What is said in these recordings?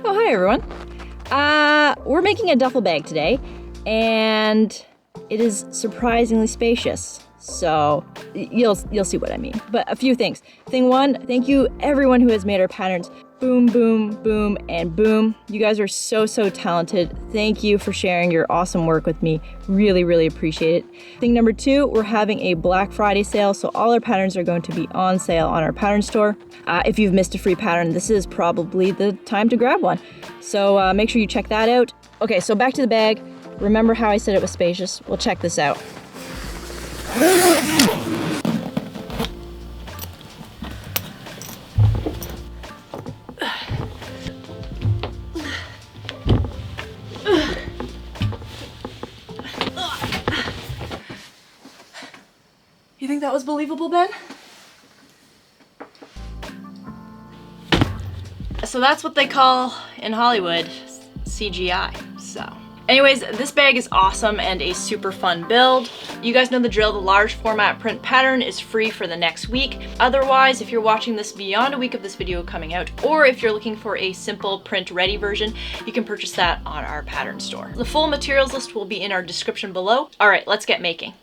Oh, hi everyone. We're making a duffel bag today, and it is surprisingly spacious. So you'll see what I mean. But a few things. Thing one, thank you everyone who has made our patterns. Boom, boom, boom, and boom. You guys are so talented. Thank you for sharing your awesome work with me. Really appreciate it. Thing number two, we're having a Black Friday sale, so all our patterns are going to be on sale on our pattern store. If you've missed a free pattern, this is probably the time to grab one. So make sure you check that out. Okay, so back to the bag. Remember how I said it was spacious? Well, check this out. You think that was believable, Ben? So that's what they call in Hollywood CGI. So anyways, this bag is awesome and a super fun build. You guys know the drill. The large format print pattern is free for the next week. Otherwise, if you're watching this beyond a week of this video coming out, or if you're looking for a simple print ready version, you can purchase that on our pattern store. The full materials list will be in our description below. All right, let's get making.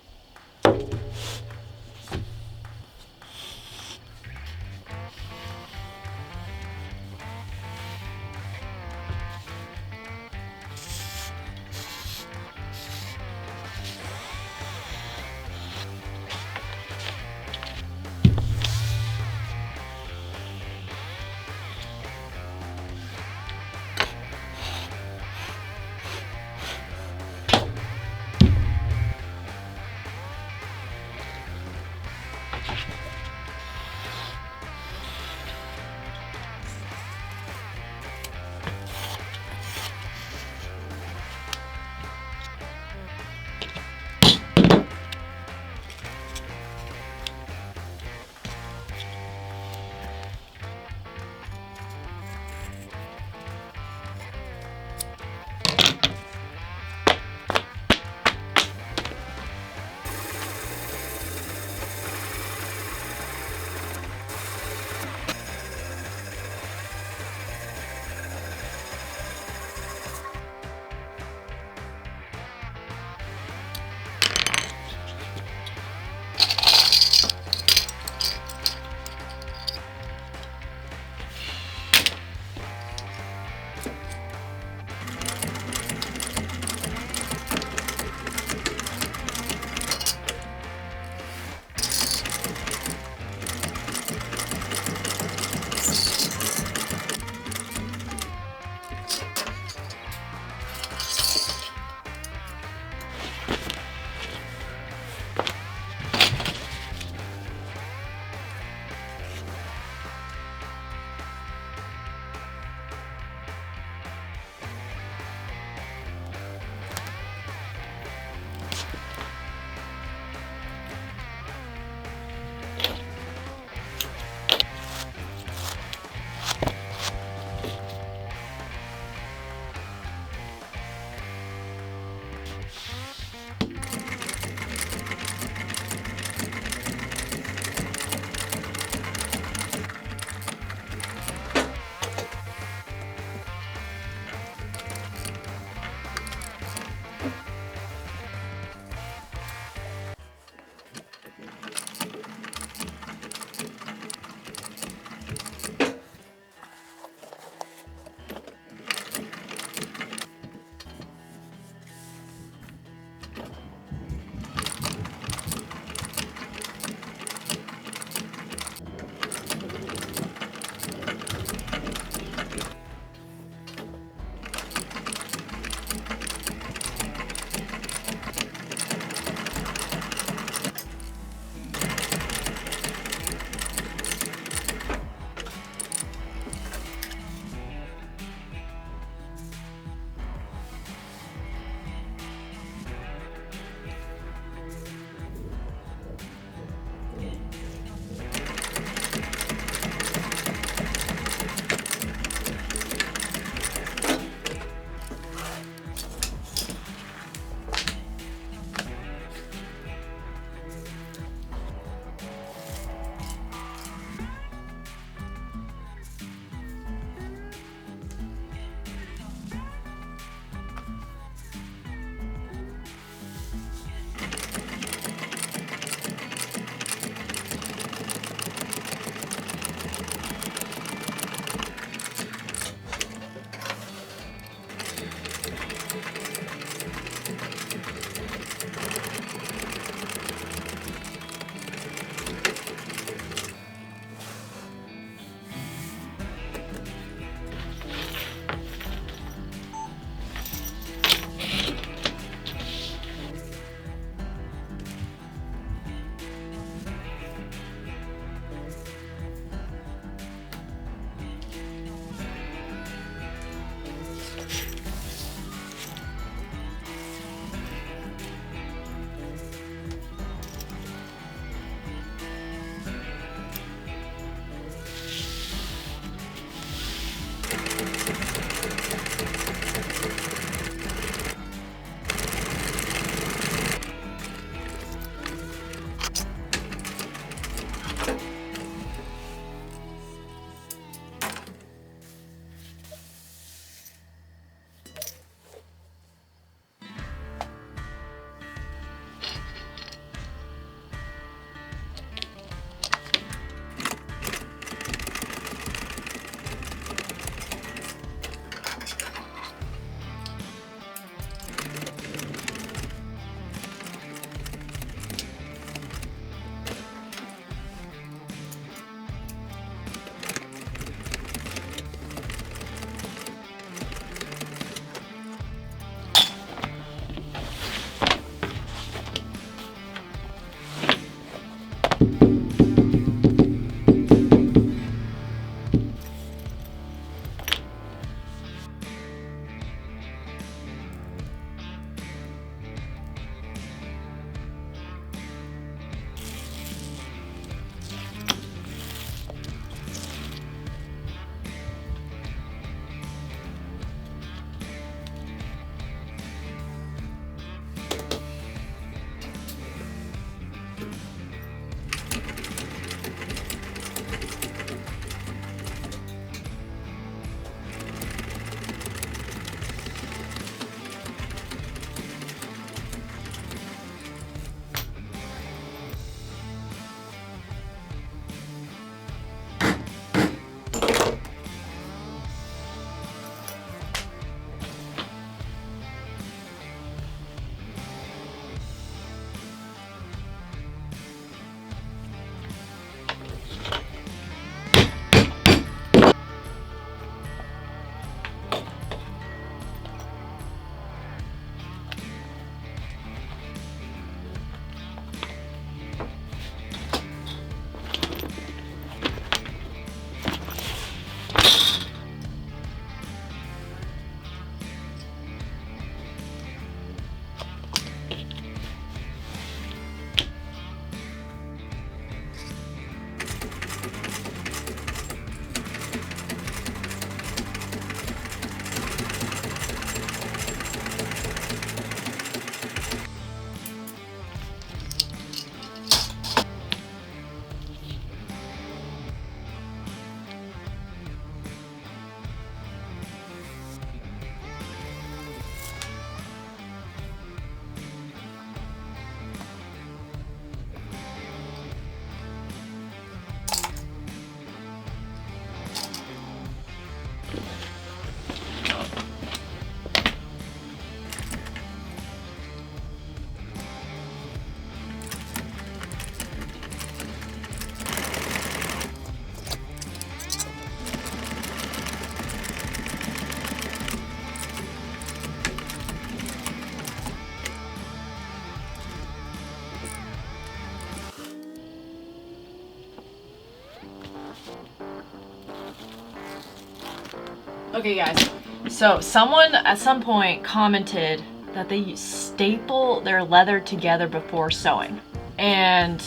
Okay guys, so someone at some point commented that they staple their leather together before sewing. And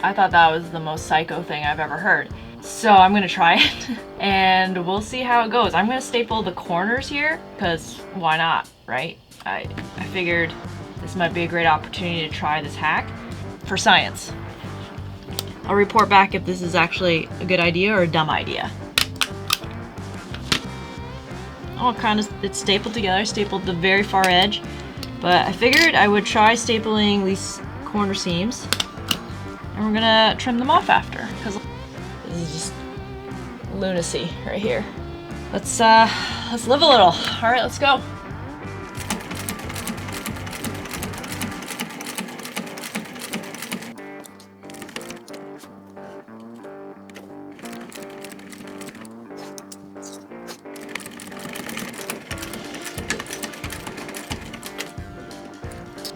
I thought that was the most psycho thing I've ever heard. So I'm gonna try it and we'll see how it goes. I'm gonna staple the corners here because why not, right? I figured this might be a great opportunity to try this hack for science. I'll report back if this is actually a good idea or a dumb idea. Oh, it's stapled together. I stapled the very far edge, but I figured I would try stapling these corner seams, and we're gonna trim them off after, because this is just lunacy right here. Let's live a little. All right, let's go.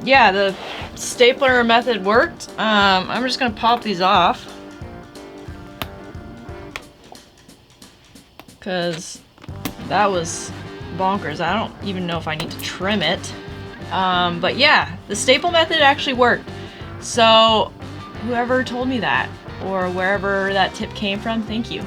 Yeah, the stapler method worked. I'm just gonna pop these off because that was bonkers. I don't even know if I need to trim it. But yeah, the staple method actually worked. So whoever told me that or wherever that tip came from, thank you.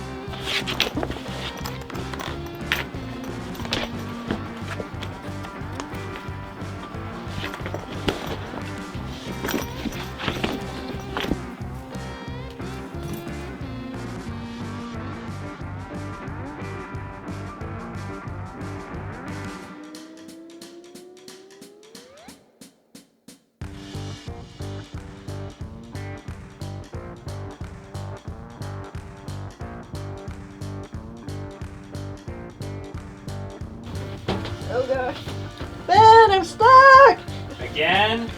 Oh gosh. Ben, I'm stuck! Again?